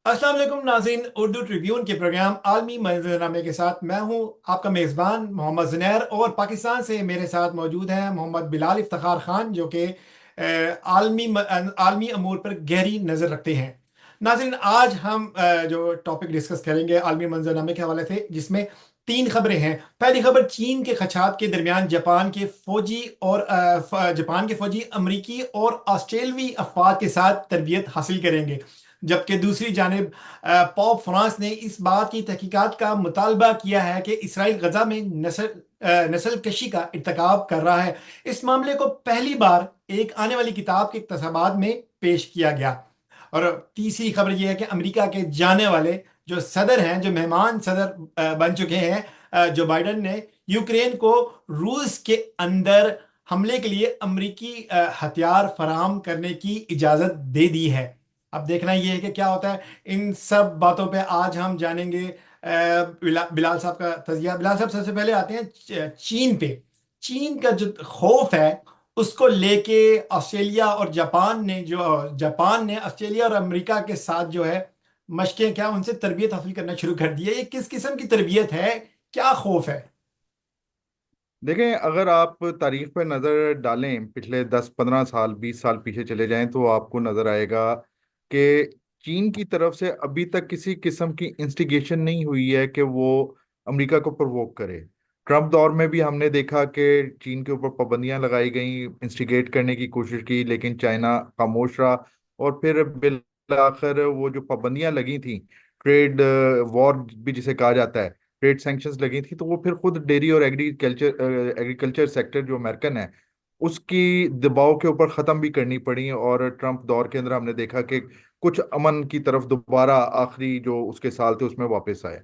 अस्सलाम वालेकुम नाज़रीन, उर्दू ट्रिब्यून के प्रोग्राम आलमी मंजरनामे के साथ मैं हूं आपका मेज़बान मोहम्मद ज़ुनैर। और पाकिस्तान से मेरे साथ मौजूद हैं मोहम्मद बिलाल इफ्तिखार खान, जो कि आलमी अमूर पर गहरी नज़र रखते हैं। नाज़रीन, आज हम जो टॉपिक डिस्कस करेंगे आलमी मंजरनामे के हवाले से, जिसमें तीन खबरें हैं। पहली खबर, चीन के खदशात के दरमियान जापान के फौजी अमरीकी और ऑस्ट्रेलवी अफवाज के साथ तरबियत हासिल करेंगे। जबकि दूसरी जानिब पोप फ्रांस ने इस बात की तहकीकात का मुतालबा किया है कि इसराइल गजा में नस्ल कशी का इर्तकाब कर रहा है। इस मामले को पहली बार एक आने वाली किताब के इक़्तिसाबात में पेश किया गया। और तीसरी खबर यह है कि अमेरिका के जाने वाले जो सदर हैं, जो मेहमान सदर बन चुके हैं, जो बाइडन ने यूक्रेन को रूस के अंदर हमले के लिए अमेरिकी हथियार फराहम करने की इजाज़त दे दी है। अब देखना यह है कि क्या होता है। इन सब बातों पे आज हम जानेंगे बिलाल साहब का तजिया। बिलाल साहब, सबसे पहले आते हैं चीन पे। चीन का जो खौफ है, उसको लेके ऑस्ट्रेलिया और जापान ने ऑस्ट्रेलिया और अमेरिका के साथ जो है मशकें, क्या उनसे तरबियत हासिल करना शुरू कर दी है। ये किस किस्म की तरबियत है, क्या खौफ है? देखें, अगर आप तारीख पर नज़र डालें, पिछले 10 15 साल 20 साल पीछे चले जाएं तो आपको नज़र आएगा कि चीन की तरफ से अभी तक किसी किस्म की इंस्टिगेशन नहीं हुई है कि वो अमेरिका को प्रवोक करे। ट्रंप दौर में भी हमने देखा कि चीन के ऊपर पाबंदियां लगाई गई, इंस्टिगेट करने की कोशिश की, लेकिन चाइना खामोश रहा। और फिर बिल आखिर वो जो पाबंदियां लगी थी, ट्रेड वॉर भी जिसे कहा जाता है, ट्रेड सैंक्शंस लगी थी, तो वो फिर खुद डेयरी और एग्रीकल्चर सेक्टर जो अमेरिकन है उसकी दबाव के ऊपर ख़त्म भी करनी पड़ी। और ट्रंप दौर के अंदर हमने देखा कि कुछ अमन की तरफ दोबारा आखिरी जो उसके साल थे उसमें वापस आए।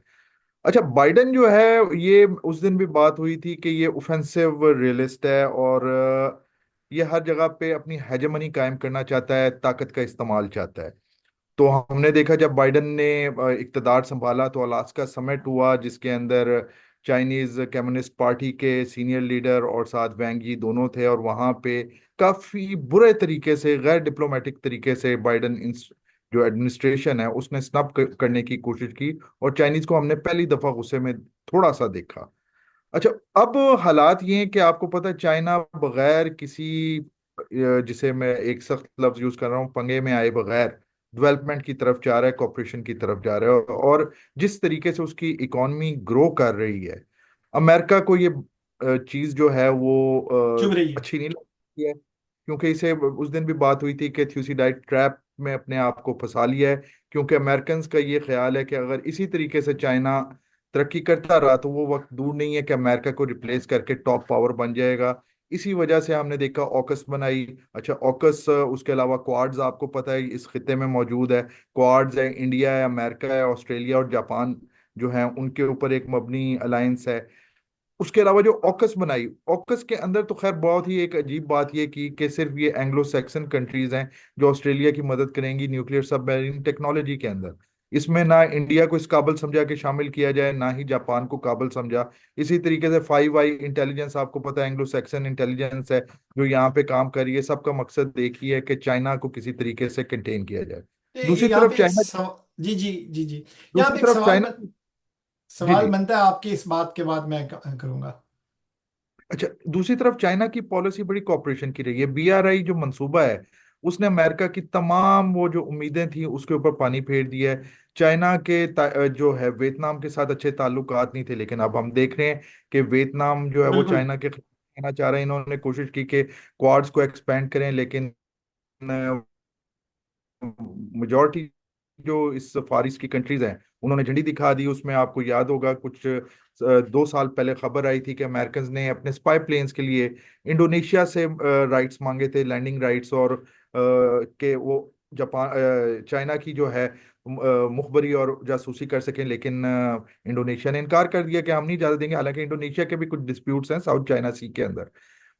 अच्छा, बाइडन जो है, ये उस दिन भी बात हुई थी कि ये ऑफेंसिव रियलिस्ट है और ये हर जगह पे अपनी हेजेमनी कायम करना चाहता है, ताकत का इस्तेमाल चाहता है। तो हमने देखा जब बाइडन ने इक़्तिदार संभाला तो अलास्का समिट हुआ, जिसके अंदर चाइनीज कम्युनिस्ट पार्टी के सीनियर लीडर और साथ वैंग यी दोनों थे। और वहाँ पे काफी बुरे तरीके से, गैर डिप्लोमेटिक तरीके से जो एडमिनिस्ट्रेशन है उसने स्नब करने की कोशिश की। और चाइनीज को हमने पहली दफा गुस्से में थोड़ा सा देखा। अच्छा, अब हालात ये हैं कि आपको पता है चाइना बगैर किसी जिसे मैं एक सख्त लफ्ज यूज कर रहा हूँ, पंगे में आए बगैर डेवलपमेंट की तरफ जा रहा है, कॉपरेशन की तरफ जा रहा है। और जिस तरीके से उसकी इकॉनमी ग्रो कर रही है, अमेरिका को ये चीज जो है वो चुभ रही है। अच्छी नहीं लगती है, क्योंकि इसे उस दिन भी बात हुई थी कि थ्यूसिडाइड ट्रैप में अपने आप को फंसा लिया है। क्योंकि अमेरिकन का ये ख्याल है कि अगर इसी तरीके से चाइना तरक्की करता रहा तो वो वक्त दूर नहीं है कि अमेरिका को रिप्लेस करके टॉप पावर बन जाएगा। इसी वजह से हमने देखा ऑकस बनाई। अच्छा, ऑकस उसके अलावा क्वाड्स आपको पता है इस खिते में मौजूद है। क्वाड्स है, इंडिया है, अमेरिका है, ऑस्ट्रेलिया और जापान जो है उनके ऊपर एक मबनी अलायंस है। उसके अलावा जो ऑकस बनाई, ऑकस के अंदर तो खैर बहुत ही एक अजीब बात ये की कि सिर्फ ये एंग्लो सैक्सन कंट्रीज हैं जो ऑस्ट्रेलिया की मदद करेंगी न्यूक्लियर सबमरीन टेक्नोलॉजी के अंदर। इसमें ना इंडिया को इस काबिल समझा के शामिल किया जाए, ना ही जापान को काबिल समझा। इसी तरीके से फाइव आई इंटेलिजेंस, आपको पता है एंग्लो सैक्सन इंटेलिजेंस है जो यहाँ पे काम कर रही है। सबका मकसद एक ही है कि चाइना को किसी तरीके से कंटेन किया जाए। तो दूसरी यहाँ तरफ पे एक चाइना जी जी जी जी, यहाँ दूसरी पे एक तरफ चाइना जी सवाल जी। बनता है आपकी इस बात के बाद मैं करूंगा। अच्छा, दूसरी तरफ चाइना की पॉलिसी बड़ी कॉपरेशन की रही है। बीआरआई जो मंसूबा है उसने अमेरिका की तमाम वो जो उम्मीदें थी उसके ऊपर पानी फेर दिया है। चाइना के जो है वियतनाम के साथ अच्छे ताल्लुकात नहीं थे, लेकिन अब हम देख रहे हैं कि वियतनाम जो है वो बिल्कुल। चाइना के खिलाफ कहना चाह रहे हैं। इन्होंने कोशिश की कि क्वाड्स को एक्सपेंड करें, लेकिन मेजॉरिटी जो इस फारिस की कंट्रीज हैं उन्होंने झंडी दिखा दी। उसमें आपको याद होगा कुछ 2 साल पहले खबर आई थी कि अमेरिकन ने अपने स्पाई प्लेन्स के लिए इंडोनेशिया से राइट्स मांगे थे, लैंडिंग राइट्स। और कि वो चाइना की जो है मुखबरी और जासूसी कर सकें, लेकिन इंडोनेशिया ने इनकार कर दिया कि हम नहीं इजाजत देंगे। हालांकि इंडोनेशिया के भी कुछ डिस्प्यूट्स हैं साउथ चाइना सी के अंदर,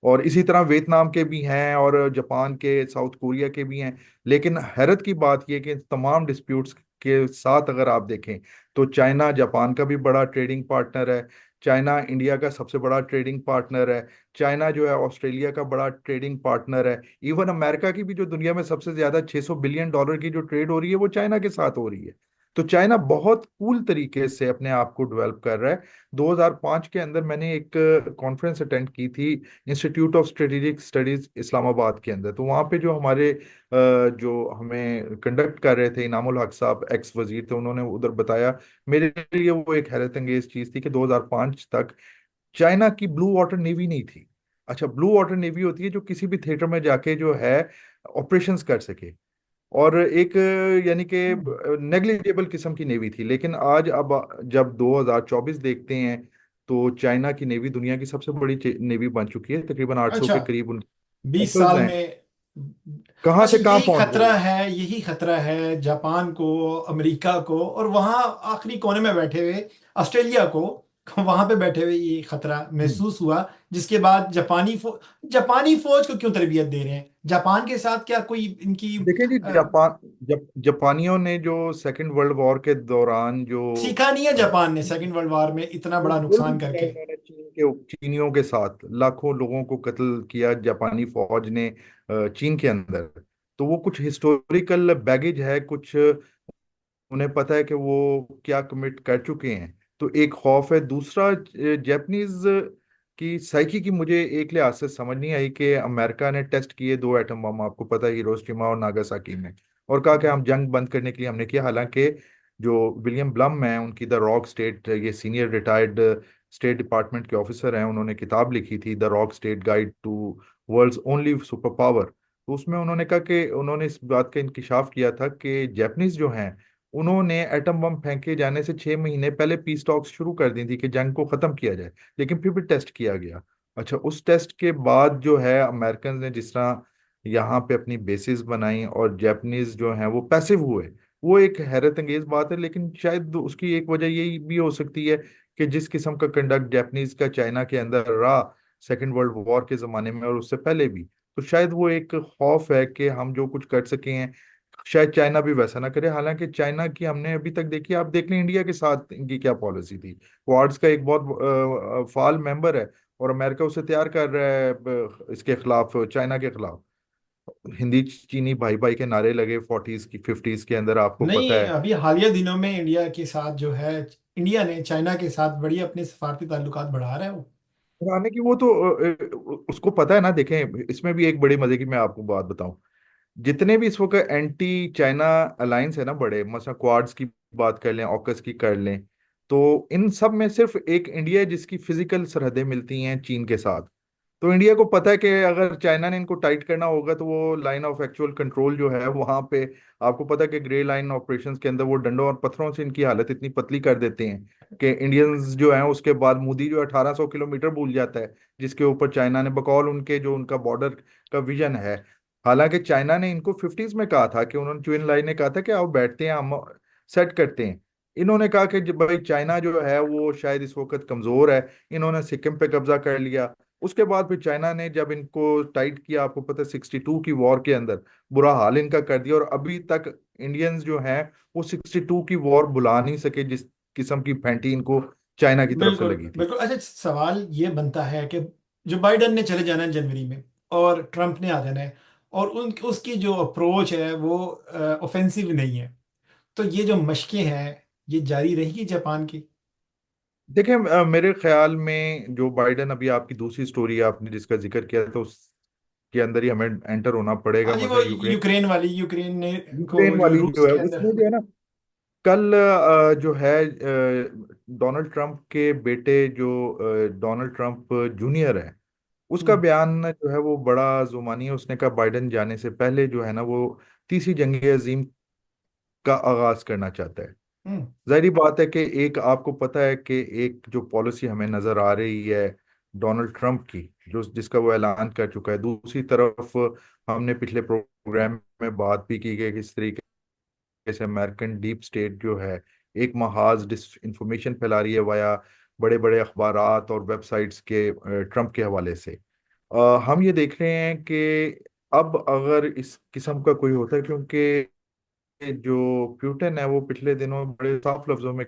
और इसी तरह वियतनाम के भी हैं और जापान के, साउथ कोरिया के भी हैं। लेकिन हैरत की बात यह कि इन तमाम डिस्प्यूट्स के साथ अगर आप देखें तो चाइना जापान का भी बड़ा ट्रेडिंग पार्टनर है। चाइना इंडिया का सबसे बड़ा ट्रेडिंग पार्टनर है। चाइना जो है ऑस्ट्रेलिया का बड़ा ट्रेडिंग पार्टनर है। इवन अमेरिका की भी जो दुनिया में सबसे ज्यादा 600 बिलियन डॉलर की जो ट्रेड हो रही है वो चाइना के साथ हो रही है। तो चाइना बहुत कूल तरीके से अपने आप को डेवलप कर रहा है। 2005 के अंदर मैंने एक कॉन्फ्रेंस अटेंड की थी institute of strategic studies Islamabad के अंदर। तो वहाँ पे जो हमारे जो हमें कंडक्ट कर रहे थे इनामुल हक साहब एक्स वजीर थे, उन्होंने उधर बताया। मेरे लिए वो एक हैरत अंगेज चीज थी कि 2005 तक चाइना की ब्लू वाटर नेवी नहीं थी। अच्छा, ब्लू वाटर नेवी होती है जो किसी भी थिएटर में जाके जो है ऑपरेशंस कर सके, और एक यानी कि हम्म। नेग्लिजिबल किस्म की नेवी थी। लेकिन आज अब जब 2024 देखते हैं तो चाइना की नेवी दुनिया की सबसे बड़ी नेवी बन चुकी है। तकरीबन 800 अच्छा, के करीब उनके 20 vessels साल हैं। में। कहाँ अच्छा, से कहाँ यही पहुंच खतरा गई। है, यही खतरा है जापान को, अमेरिका को, और वहां आखिरी कोने में बैठे हुए ऑस्ट्रेलिया को। वहां पे बैठे हुए ये खतरा हम्म। महसूस हुआ। जिसके बाद जापानी फौज को क्यों तरबियत दे रहे हैं? जापान के साथ क्या कोई इनकी देखिए जी, जापानियों ने जो सेकंड वर्ल्ड वॉर के दौरान जो सीखा नहीं है जापान ने सेकेंड वर्ल्ड वॉर में इतना बड़ा जो भी नुकसान किया करके? इन्होंने चीनियों के साथ लाखों लोगों को कत्ल किया जापानी फौज ने चीन के अंदर। तो वो कुछ हिस्टोरिकल बैगेज है, कुछ उन्हें पता है कि वो क्या कमिट कर चुके हैं। तो एक खौफ है। दूसरा, जापानीज की साइकी की मुझे एक लिहाज से समझ नहीं आई कि अमेरिका ने टेस्ट किए दो एटम बम, आपको पता है, हिरोशिमा और नागासाकी में, और कहा कि हम जंग बंद करने के लिए हमने किया। हालांकि जो विलियम ब्लम है, उनकी द रॉक स्टेट, ये सीनियर रिटायर्ड स्टेट डिपार्टमेंट के ऑफिसर हैं, उन्होंने किताब लिखी थी the Rogue State guide to world's only superpower. तो उसमें उन्होंने कहा कि उन्होंने इस बात का इंकिशाफ किया था कि जापानीज जो हैं उन्होंने एटम बम फेंके जाने से 6 महीने पहले पीस टॉक्स शुरू कर दी थी कि जंग को खत्म किया जाए। लेकिन फिर भी टेस्ट किया गया। अच्छा, उस टेस्ट के बाद जो है अमेरिकन ने जिस तरह यहाँ पे अपनी बेसिस बनाई और जापानीज जो हैं वो पैसिव हुए, वो एक हैरत अंगेज बात है। लेकिन शायद उसकी एक वजह यही भी हो सकती है कि जिस किस्म का कंडक्ट जापानीज का चाइना के अंदर रहा सेकेंड वर्ल्ड वॉर के जमाने में और उससे पहले भी, तो शायद वो एक खौफ है कि हम जो कुछ कर सके हैं शायद चाइना भी वैसा ना करे। हालांकि चाइना की हमने अभी तक देखी, आप देख लें इंडिया के साथ इनकी क्या पॉलिसी थी। क्वाड्स का एक बहुत फाल मेंबर है, और अमेरिका उसे तैयार कर रहा है इसके खिलाफ, चाइना के खिलाफ। हिंदी चीनी भाई भाई के नारे लगे 40s की 50s के अंदर, आपको पता नहीं, है। अभी हालिया दिनों में इंडिया के साथ जो है, इंडिया ने चाइना के साथ बड़ी अपने सफारती ताल्लुकात बढ़ा रहा है वो। पुराने की वो तो उसको पता है ना। देखें, इसमें भी एक बड़ी मजे की मैं आपको बात बताऊं। जितने भी इस वक्त एंटी चाइना अलायंस है ना बड़े, मसला क्वाड्स की बात कर लें, ऑकस की कर लें, तो इन सब में सिर्फ एक इंडिया है जिसकी फिजिकल सरहदें मिलती हैं चीन के साथ। तो इंडिया को पता है कि अगर चाइना ने इनको टाइट करना होगा तो वो लाइन ऑफ एक्चुअल कंट्रोल जो है वहां पे, आपको पता है कि ग्रे लाइन ऑपरेशंस के अंदर वो डंडों और पत्थरों से इनकी हालत इतनी पतली कर देते हैं कि इंडियंस जो हैं उसके बाद मोदी जो 1800 किलोमीटर भूल जाता है जिसके ऊपर चाइना ने बकौल उनके जो उनका बॉर्डर का विजन है। हालांकि चाइना ने इनको 50s में कहा था कि उन्होंने ट्विन लाइन ने कहा था कि आओ बैठते हैं हम सेट करते हैं। इन्होंने कहा कि भाई चाइना जो है वो शायद इस वक्त कमजोर है। इन्होंने सिक्किम पे कब्जा कर लिया। उसके बाद फिर चाइना ने जब इनको टाइट किया, आपको पता है 62 की वॉर के अंदर बुरा हाल इनका कर दिया, और अभी तक इंडियंस जो हैं वो 62 की वॉर बुला नहीं सके जिस किस्म की फैंटी इनको चाइना की तरफ से बिल्कुल लगी थी। बिल्कुल। अच्छा, सवाल ये बनता है कि जो बाइडन ने चले जाना है जनवरी में, और ट्रंप ने आ जाना है, और उसकी जो अप्रोच है वो ऑफेंसिव नहीं है, तो ये जो मशकें हैं ये जारी रहेगी जापान की? देखिए, मेरे ख्याल में जो बाइडन, अभी आपकी दूसरी स्टोरी आपने जिसका जिक्र किया तो उसके अंदर ही हमें एंटर होना पड़ेगा। हाँ जी, वो मसला यूक्रेन, यूक्रेन वाली, यूक्रेन ने को यूक्रेन जो वाली रूस जो है के अंदर। उसमें जो है ना, कल जो है डोनाल्ड ट्रंप के बेटे जो डोनाल्ड ट्रंप जूनियर है, उसका हम्म। बयान जो है वो बड़ा जुमानी है। उसने कहा बाइडन जाने से पहले जो है ना वो तीसरी जंग अजीम का आगाज करना चाहता है। हम्म। जाहिर बात है कि एक आपको पता है कि एक जो पॉलिसी हमें नजर आ रही है डोनाल्ड ट्रंप की, जो जिसका वो ऐलान कर चुका है। दूसरी तरफ हमने पिछले प्रोग्राम में बात भी की कि किस तरीके से अमेरिकन डीप स्टेट जो है एक महाज डिस इंफॉर्मेशन फैला रही है वाया बड़े बड़े अखबारात और वेबसाइट्स के ट्रंप के हवाले से। हम ये देख रहे हैं कि अब अगर इस किस्म का कोई होता है, क्योंकि जो प्यूटन है वो पिछले दिनों बड़े साफ लफ्जों में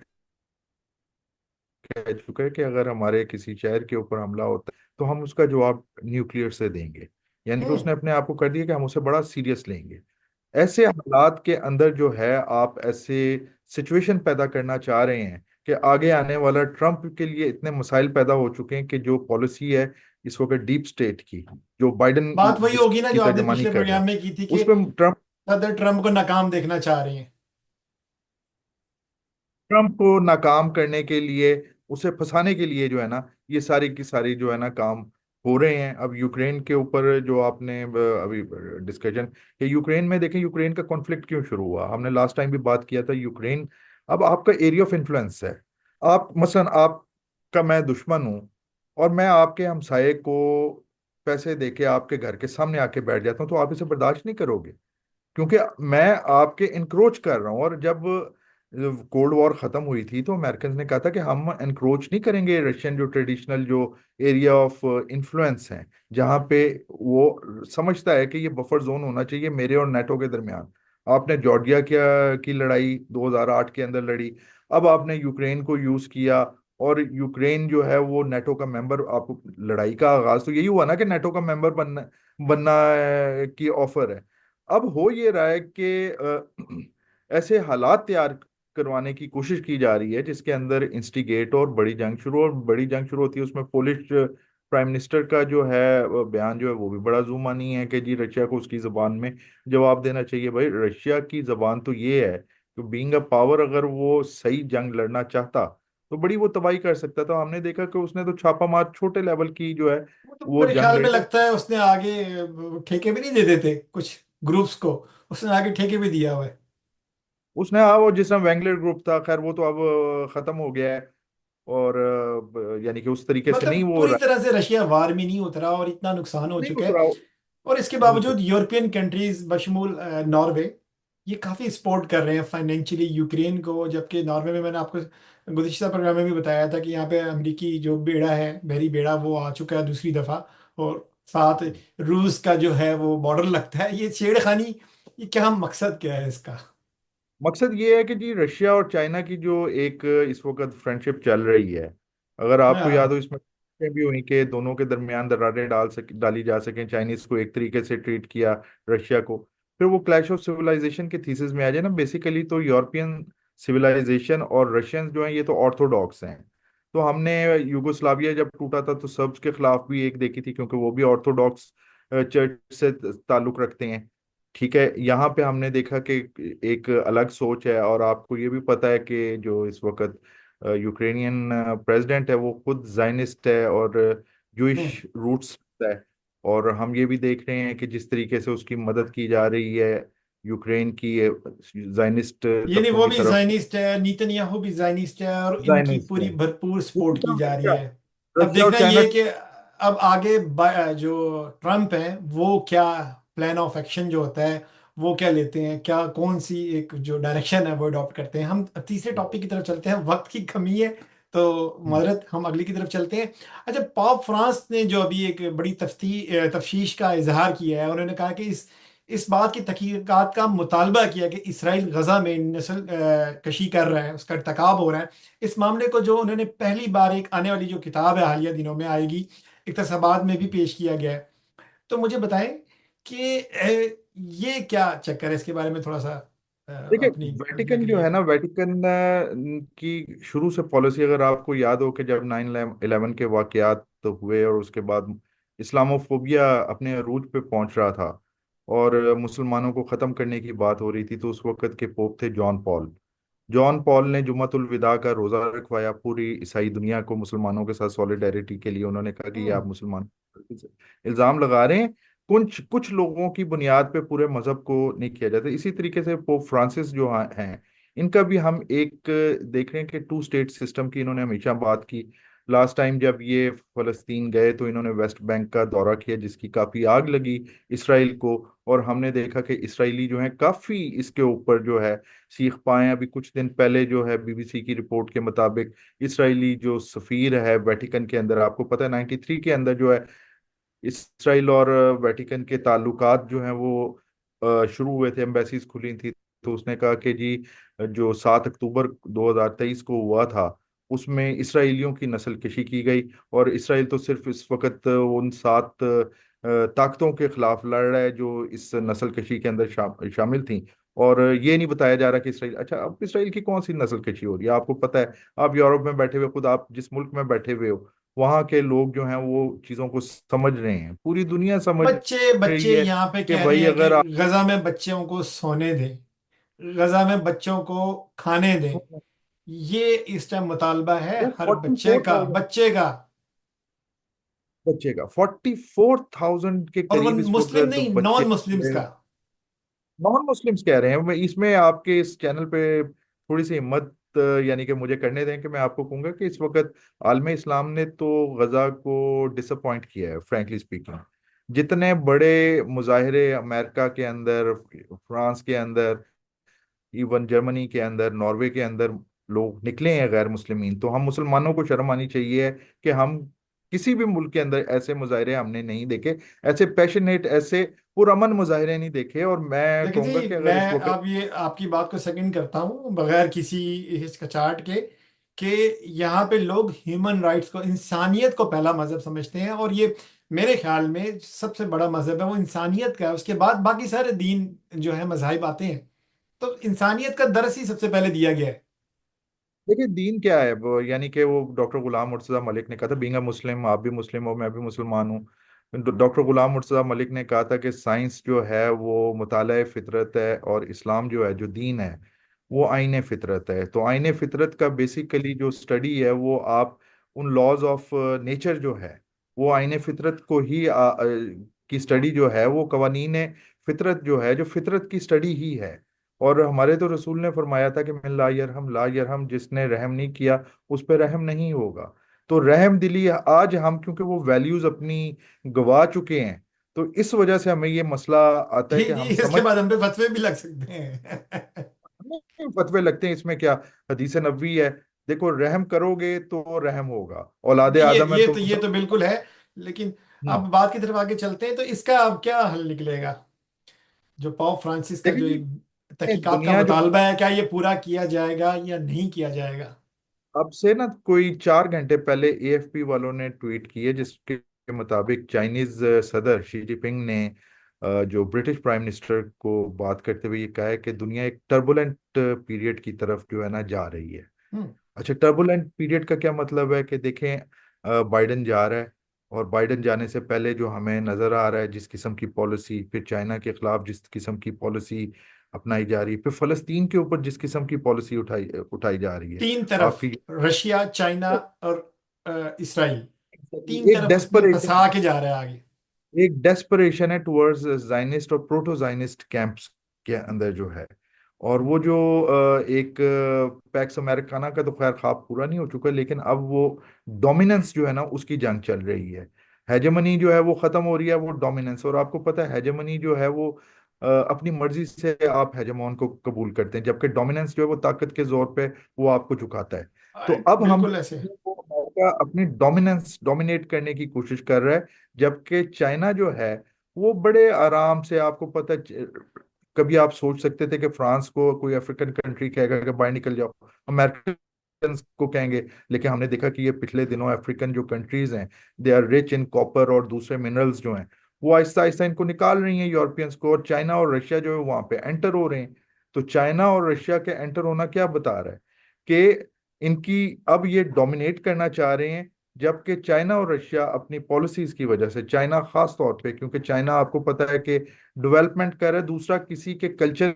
कह चुका है कि अगर हमारे किसी शहर के ऊपर हमला होता है तो हम उसका जवाब न्यूक्लियर से देंगे। यानी कि हम्म। उसने अपने आप को कर दिया कि हम उसे बड़ा सीरियस लेंगे। ऐसे हालात के अंदर जो है आप ऐसे सिचुएशन पैदा करना चाह रहे हैं कि आगे आने वाला ट्रम्प के लिए इतने मसाइल पैदा हो चुके हैं कि जो पॉलिसी है इस वक्त डीप स्टेट की, जो बाइडन बात वही होगी ना जिसकी जो आपने तर्जमानी पिछले कर रहा प्रोग्राम है में की थी कि उसमें ट्रम्प सदर ट्रम्प को नाकाम देखना चाह रही हैं। ट्रम्प को नाकाम करने के लिए, उसे फंसाने के लिए जो है ना, ये सारी की सारी जो है ना काम हो रहे हैं। अब यूक्रेन के ऊपर जो आपने अभी डिस्कशन, कि यूक्रेन में देखें, यूक्रेन का कॉन्फ्लिक्ट क्यों शुरू हुआ, हमने लास्ट टाइम भी बात किया था। यूक्रेन अब आपका एरिया ऑफ इन्फ्लुएंस है। आप मसलन, आपका मैं दुश्मन हूं और मैं आपके हमसाये को पैसे देके आपके घर के सामने आके बैठ जाता हूं, तो आप इसे बर्दाश्त नहीं करोगे, क्योंकि मैं आपके इंक्रोच कर रहा हूँ। और जब कोल्ड वॉर खत्म हुई थी तो अमेरिकन ने कहा था कि हम इंक्रोच नहीं करेंगे रशियन जो ट्रेडिशनल जो एरिया ऑफ इन्फ्लुएंस है, जहाँ पे वो समझता है कि ये बफर जोन होना चाहिए मेरे और नेटो के दरमियान। आपने जॉर्जिया की लड़ाई 2008 के अंदर लड़ी, अब आपने यूक्रेन को यूज किया, और यूक्रेन जो है वो नेटो का मेंबर। आप लड़ाई का आगाज तो यही हुआ ना कि नेटो का मेंबर बनना बनना की ऑफर है। अब हो ये रहा है कि ऐसे हालात तैयार करवाने की कोशिश की जा रही है जिसके अंदर इंस्टिगेट और बड़ी जंग शुरू, और बड़ी जंग शुरू होती है उसमें पोलिश प्राइम मिनिस्टर का जो है बयान जो है वो भी बड़ा जुबानी है कि जी रशिया को उसकी जबान में जवाब देना चाहिए। भाई रशिया की जबान तो ये है कि बीइंग अ पावर, अगर वो सही जंग लड़ना चाहता तो बड़ी वो तबाही कर सकता था। हमने देखा कि उसने तो छापा मार छोटे लेवल की जो है वो तो वो मेरे जंग ख्याल में लड़ी। लगता है उसने आगे ठेके भी नहीं दे देते कुछ ग्रुप्स को, उसने आगे ठेके भी दिया हुआ है। उसने, हाँ, वो जिस तरह वेंगलर ग्रुप था, खैर वो तो अब खत्म हो गया है। और यानी कि उस तरीके से मतलब नहीं वो पूरी तरह से रशिया वार में नहीं उतरा और इतना नुकसान हो नहीं चुका है। उतरा। और इसके बिल्कुल। बावजूद यूरोपियन कंट्रीज बशमूल नॉर्वे ये काफ़ी सपोर्ट कर रहे हैं फाइनेंशियली यूक्रेन को, जबकि नॉर्वे में मैंने आपको गुज़िश्ता प्रोग्राम में भी बताया था कि यहाँ पे अमेरिकी जो बेड़ा है, बहरी बेड़ा, वो आ चुका है दूसरी दफ़ा। और साथ रूस का जो है वो बॉर्डर लगता है। ये छेड़खानी, ये क्या मकसद क्या है इसका? मकसद ये है कि जी रशिया और चाइना की जो एक इस वक्त फ्रेंडशिप चल रही है, अगर आपको याद हाँ। हो, इसमें भी हुई कि दोनों के दरमियान दरारें डाली जा सकें। चाइनीज को एक तरीके से ट्रीट किया, रशिया को। फिर वो क्लैश ऑफ सिविलाइजेशन के थीसिस में आ जाए ना, बेसिकली तो यूरोपियन सिविलाइजेशन और रशियंस जो हैं ये तो ऑर्थोडॉक्स हैं। तो हमने यूगोस्लाविया जब टूटा था तो सर्ब्स के खिलाफ भी एक देखी थी, क्योंकि वो भी ऑर्थोडॉक्स चर्च से ताल्लुक रखते हैं। ठीक है, यहाँ पे हमने देखा कि एक अलग सोच है। और आपको ये भी पता है कि जो इस वक्त यूक्रेनियन प्रेसिडेंट है वो खुद जायनिस्ट है और हम्म। जूइश रूट्स है। और हम ये भी देख रहे हैं कि जिस तरीके से उसकी मदद की जा रही है यूक्रेन की जायनिस्ट ये नहीं, तबकों वो की भी तरफ। जायनिस्ट है, नीतन्याहू भी जायनिस्ट है, और इनकी जायनिस्ट पूरी है। भरपूर उसी सपोर्ट की तरह जा रही रशिया है। अब रशिया और देखना ये चाइना। है कि अब आगे जो ट्रम्प है वो क्या प्लान ऑफ एक्शन जो होता है वो क्या लेते हैं, क्या कौन सी एक जो डायरेक्शन है वो अडॉप्ट करते हैं। हम तीसरे टॉपिक की तरफ चलते हैं, वक्त की कमी है तो माजरत, हम अगली की तरफ चलते हैं। अच्छा, पॉप फ्रांस ने जो अभी एक बड़ी तफ्तीश का इजहार किया है, उन्होंने कहा कि इस बात की तहकीकात का मुतालबा किया कि इसराइल गजा में नस्ल कशी कर रहा है, उसका इर्तकाब हो रहा है। इस मामले को जो उन्होंने पहली बार एक आने वाली जो किताब है हालिया दिनों में आएगी, इक़्तिसाबात में भी पेश किया गया है। तो मुझे बताएं कि ये क्या चक्कर है, इसके बारे में थोड़ा सा देखिए, अपनी क्या वेटिकन जो है कहिएगा? ना, वेटिकन की शुरू से पॉलिसी, अगर आपको याद हो कि जब 9/11 के वाकयात तो हुए और उसके बाद इस्लामोफोबिया अपने अरूज पे पहुंच रहा था और मुसलमानों को ख़त्म करने की बात हो रही थी, तो उस वक्त के पोप थे जॉन पॉल। जॉन पॉल ने जुमातुल विदा का रोज़ा रखवाया पूरी ईसाई दुनिया को मुसलमानों के साथ सॉलिडेरिटी के लिए। उन्होंने कहा कि ये हम्म। आप मुसलमान इल्ज़ाम लगा रहे हैं, कुछ कुछ लोगों की बुनियाद पे पूरे मजहब को नहीं किया जाता। इसी तरीके से पोप फ्रांसिस जो हैं, इनका भी हम एक देख रहे हैं कि टू स्टेट सिस्टम की इन्होंने हमेशा बात की। लास्ट टाइम जब ये फलस्तीन गए तो इन्होंने वेस्ट बैंक का दौरा किया, जिसकी काफ़ी आग लगी इसराइल को। और हमने देखा कि इसराइली जो है काफ़ी इसके ऊपर जो है सीख पाए। अभी कुछ दिन पहले जो है बीबीसी की रिपोर्ट के मुताबिक इसराइली जो सफीर है वेटिकन के अंदर, आपको पता है 93 के अंदर जो है इसराइल और वेटिकन के ताल्लुकात जो हैं वो शुरू हुए थे, एम्बेसीज खुली थी। तो उसने कहा कि जी जो 7 अक्टूबर 2023 को हुआ था उसमें इसराइलियों की नस्लकशी की गई। और इसराइल तो सिर्फ इस वक्त उन 7 ताकतों के खिलाफ लड़ रहा है जो इस नस्लकशी के अंदर शामिल थी। और ये नहीं बताया जा रहा कि इसराइल, अच्छा अब इसराइल की कौन सी नस्लकशी हो रही है आपको पता है? आप यूरोप में बैठे हुए, खुद आप जिस मुल्क में बैठे हुए हो, वहाँ के लोग जो हैं वो चीज़ों को समझ रहे हैं, पूरी दुनिया समझ बच्चे रही बच्चे है यहाँ पे कि कह रहे भाई हैं कि अगर आप गजा में बच्चों को सोने दें, गजा में बच्चों को खाने दें। ये इस टाइम मुतालबा है हर फोर्टी बच्चे फोर का, थाउजेंड बच्चे का। बच्चे का 44,000 के और वो करीब इस मुस्लिम वक्त नहीं, बच्चे, नॉन मुस्लिम्स का। नॉन मुस्लिम्स कह रहे हैं। मैं इसमें आपके इस चैनल पे थोड़ी सी हिम्मत यानी कि मुझे करने दें कि मैं आपको कहूंगा कि इस वक्त आलम इस्लाम ने तो गजा को डिसअपॉइंट किया है, फ्रैंकली स्पीकिंग। जितने बड़े मुजाहिरे अमेरिका के अंदर, फ्रांस के अंदर, इवन जर्मनी के अंदर, नॉर्वे के अंदर लोग निकले हैं गैर मुस्लिमीन, तो हम मुसलमानों को शर्म आनी चाहिए कि हम किसी भी मुल्क के अंदर ऐसे मुजाहिरे हमने नहीं देखे, ऐसे पैशनेट, ऐसे पुरअमन मुजाहिरे नहीं देखे। और मैं देखिए कहूंगा जी, कि मैं अगर इस वक्त आप ये आपकी बात को सेकंड करता हूँ बगैर किसी हिचकिचाहट के, कि यहाँ पे लोग ह्यूमन राइट्स को, इंसानियत को पहला मजहब समझते हैं। और ये मेरे ख्याल में सबसे बड़ा मजहब है, वो इंसानियत का है। उसके बाद बाकी सारे दीन जो है, मज़ाहिब आते हैं। तो इंसानियत का दर्स ही सबसे पहले दिया गया है। देखिए दीन क्या है वो, यानी कि वो डॉक्टर गुलाम मुर्तज़ा मलिक ने कहा था, बीइंग अ मुस्लिम, आप भी मुस्लिम हो, मैं भी मुसलमान हूँ। डॉक्टर गुलाम मुर्तज़ा मलिक ने कहा था कि साइंस जो है वो मुताला फितरत है, और इस्लाम जो है, जो दीन है, वो आईने फितरत है। तो आईने फितरत का बेसिकली जो स्टडी है वो आप उन लॉज ऑफ नेचर जो है, वो आईने फितरत को ही की स्टडी जो है, वो कवानीन फितरत जो है, जो फितरत की स्टडी ही है। और हमारे तो रसूल ने फरमाया था कि मैं ला यरहम ला यरहम, जिसने रहम नहीं किया उस पर रहम नहीं होगा। तो रहम दिली आज हम क्योंकि वो वैल्यूज अपनी गवा चुके हैं, तो इस वजह से हमें ये मसला आता है जी कि जी, हम इसके समझ, बाद हम पे फतवे भी लग सकते हैं। फतवे लगते हैं, इसमें क्या, हदीस नबवी है। देखो रहम करोगे तो रहम होगा, औलादे नहीं, ये आदम है ये तो तुम ये सब। तो बिल्कुल है। लेकिन हम्म। अब बात की तरफ आगे चलते हैं, तो इसका अब क्या हल निकलेगा? जो पोप फ्रांसिस का जो देखिए एक ये तहकीकात का दुनिया जो, मुतालबा है, क्या ये पूरा किया जाएगा या नहीं किया जाएगा? अब से ना कोई 4 घंटे पहले एएफपी वालों ने ट्वीट की है, जिसके मुताबिक चाइनीज सदर शी जिनपिंग ने जो ब्रिटिश प्राइम मिनिस्टर को बात करते हुए ये कहा है कि दुनिया एक टर्बुलेंट पीरियड की तरफ जो है ना जा रही है। हम्म। अच्छा, टर्बुलेंट पीरियड का क्या मतलब है? कि देखें, बाइडेन जा रहा है, और बाइडेन जाने से पहले जो हमें नज़र आ रहा है, जिस किस्म की पॉलिसी, फिर चाइना के खिलाफ जिस किस्म की पॉलिसी अपनाई जा रही है, फिर फ़लस्तीन के ऊपर जिस किस्म की पॉलिसी उठाई उठाई जा रही है। तीन तरफ, आपकी रशिया, चाइना और इसराइल, तीन एक तरफ उसने डेस्परेशन फंसा के जा रहा है आगे। एक डेस्परेशन है टुवर्ड्स जायनिस्ट और प्रोटो जायनिस्ट कैंप्स के अंदर जो है। और वो जो एक पैक्स अमेरिकाना का तो खैर ख्वाब पूरा नहीं हो चुका, लेकिन अब वो डोमिनेंस जो है ना उसकी जंग चल रही है। हेजेमनी जो है वो खत्म हो रही है, वो डोमिनेंस। और आपको पता है हेजेमनी जो है वो अपनी मर्जी से आप हेजेमोन को कबूल करते हैं, जबकि डोमिनेंस जो है वो ताकत के जोर पे वो आपको झुकाता है। तो अब हम बिल्कुल ऐसे। वो अमेरिका अपनी डोमिनेंस डोमिनेट करने की कोशिश कर रहा है, जबकि चाइना जो है वो बड़े आराम से, आपको पता है, कभी आप सोच सकते थे कि फ्रांस को कोई अफ्रीकन कंट्री कहेगा कि बाहर निकल जाओ, अमेरिकन को कहेंगे। लेकिन हमने देखा कि ये पिछले दिनों अफ्रीकन जो कंट्रीज हैं, they are rich in copper और दूसरे मिनरल्स जो हैं, वो आहिस्ता आहिस्ता इनको निकाल रही हैं यूरोपियंस को, और चाइना और रशिया जो है वहां पे एंटर हो रहे हैं। तो चाइना और रशिया के एंटर होना क्या बता रहा है? कि इनकी अब ये डोमिनेट करना चाह रहे हैं। जबकि चाइना और रशिया अपनी पॉलिसीज की वजह से, चाइना खास तौर पे, क्योंकि चाइना आपको पता है कि डेवलपमेंट कर रहा है, दूसरा किसी के कल्चर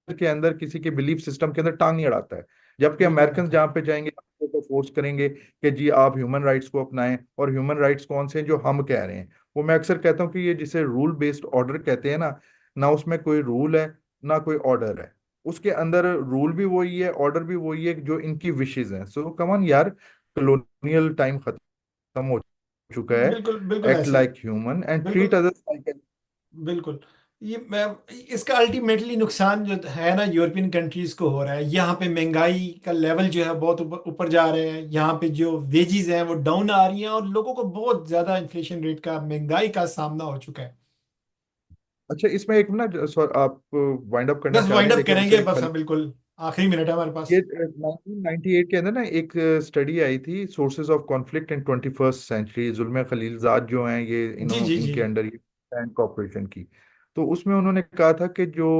के अंदर, किसी के बिलीफ सिस्टम के अंदर टांग नहीं अड़ाता है। जबकि बिल्कुल अमेरिकन नहीं था। जहाँ पे जाएंगे तो फोर्स करेंगे कि जी आप ह्यूमन राइट्स को अपनाएं। और ह्यूमन राइट्स कौन से हैं जो हम कह रहे हैं? वो मैं अक्सर कहता हूँ कि ये जिसे रूल बेस्ड ऑर्डर कहते हैं ना, ना उसमें कोई रूल है ना कोई ऑर्डर है। उसके अंदर रूल भी वही है, ऑर्डर भी वही है, जो इनकी विशेज हैं। सो कमान यार, कॉलोनियल टाइम खत्म हो चुका है। बिल्कुल बिल्कुल एक्ट ऐसे। लाइक ह्यूमन एंड ट्रीट बिल्कुल अदर्स लाइक। बिल्कुल। ये मैं, इसका अल्टीमेटली नुकसान जो है ना, यूरोपियन कंट्रीज को हो रहा है। यहाँ पे महंगाई का लेवल जो है बहुत ऊपर ऊपर जा रहे हैं। यहाँ पे जो वेजेस हैं वो डाउन आ रही हैं, और लोगों को बहुत ज्यादा इन्फ्लेशन रेट का, महंगाई का सामना हो चुका है। अच्छा, इसमें एक ना आप वाइंड अप करना बस चाह रहे वाइंड हैं, अप देखिए हम तो करेंगे एक बस, खाली हाँ बिल्कुल। आखिरी मिनट है हमारे पास। ये 1998 के अंदर ना एक स्टडी आई थी, sources of conflict in 21st century. Zalmay Khalilzad जो हैं, ये जी जी जी। इनके अंडर ये बैंक कॉरपोरेशन की। तो उसमें उन्होंने कहा था कि जो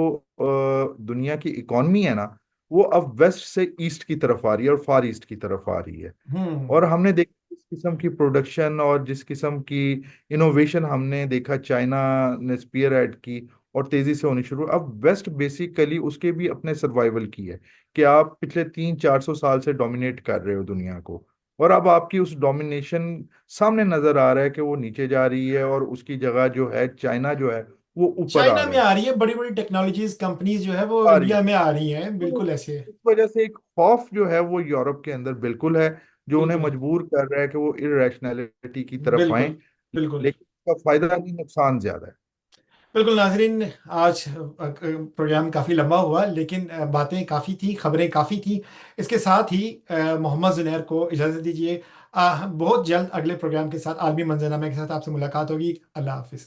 दुनिया की इकॉनमी है ना, वो अब वेस्ट से ईस्ट की तरफ आ रही है और फार ईस्ट की तरफ आ रही है। हम्म। और हमने देखा जिस किस्म की प्रोडक्शन और जिस किस्म की इनोवेशन हमने देखा, चाइना ने स्पीयर हेड की और तेजी से होनी शुरू। अब वेस्ट बेसिकली उसके भी अपने सर्वाइवल की है कि आप पिछले 300-400 साल से डोमिनेट कर रहे हो दुनिया को, और अब आपकी उस डोमिनेशन सामने नजर आ रहा है कि वो नीचे जा रही है, और उसकी जगह जो है चाइना जो है वो ऊपर आ चाइना में रहा है, आ रही है, बड़ी बड़ी टेक्नोलॉजीज कंपनीज जो है वो आ रही इंडिया है। में आ रही हैं, तो बिल्कुल ऐसे। इस वजह से एक खौफ जो है वो यूरोप के अंदर बिल्कुल है, जो उन्हें बिल्कुल मजबूर कर रहा है कि वो इरेशनैलिटी की तरफ आए। बिल्कुल बिल्कुल। लेकिन इसका फायदा नहीं, नुकसान ज्यादा है। बिल्कुल नाजरीन, आज प्रोग्राम काफ़ी लंबा हुआ, लेकिन बातें काफ़ी थी, खबरें काफ़ी थी। इसके साथ ही मोहम्मद जुनैर को इजाज़त दीजिए। बहुत जल्द अगले प्रोग्राम के साथ, आलमी मंजरनामे के साथ आपसे मुलाकात होगी। अल्लाह हाफिज़।